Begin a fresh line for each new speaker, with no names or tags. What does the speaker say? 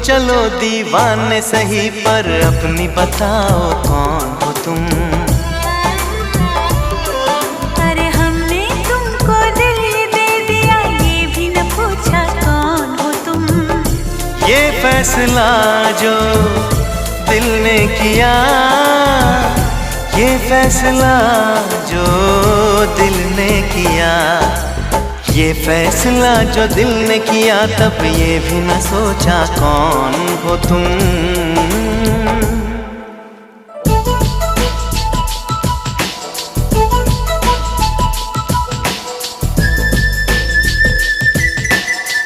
चलो दीवाने सही, पर अपनी बताओ कौन हो तुम।
अरे हमने तुमको दिल दे दिया, ये भी न पूछा कौन हो तुम।
ये फैसला जो दिल ने किया, ये फैसला जो दिल ने किया, ये फैसला जो दिल ने किया, तब ये भी न सोचा कौन हो तुम।